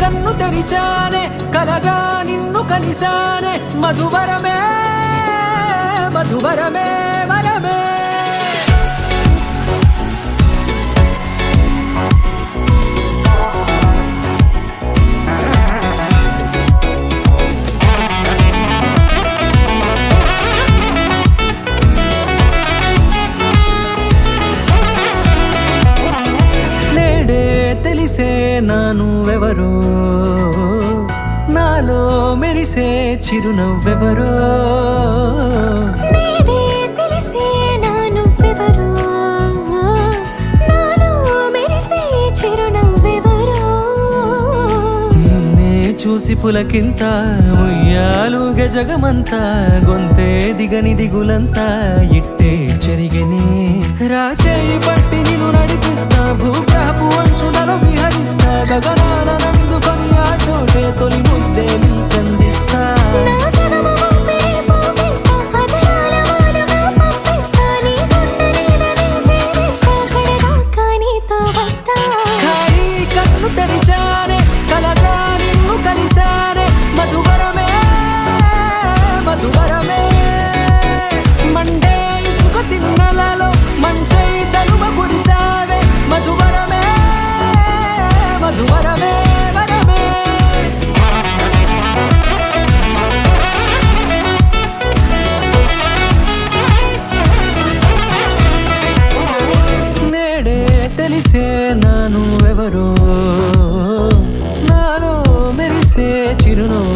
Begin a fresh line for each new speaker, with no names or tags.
కన్ను తెరిచానే కలగా నిన్ను కలిసానే మధువరమే మధువరమే వరమే తెలిసే నానువెవరో నాలో మెరిసే చిరునవ్వెవరో
నేడే తెలిసే నానువెవరో నాలో మెరిసే చిరునవ్వెవరో
నిన్నే చూసి పులకింత ఉయ్యాలుగ జగమంతా గొంతే దిగని దిగులంతా ఇట్టే చెరిగెనే రాచేయి పట్టి నిన్ను నడిపిస్తా భూగ్రహపు అంచులలో విహరిస్తా గగనాల నందుకొని ఆ చోటే తొలి ముద్దే నీకందిస్తా
నా సగము ఊపిరి పోగిస్తా అధరాల వాలుగా పంపిస్తా నీ గుండె నీడనే చేరిస్తా కడదాకా నీతో వస్తా
ఖాళీ కన్ను తెరిచానే కలగా నిన్ను కలిసానే మధువరమే మధువరమే మండే ఇసుక తిన్నలలో మంచై చలువ కురిసావే మధువరమే మధువరమే వరమే నేడే తెలిసే నానువెవరో నాలో మెరిసే చిరునవ్వు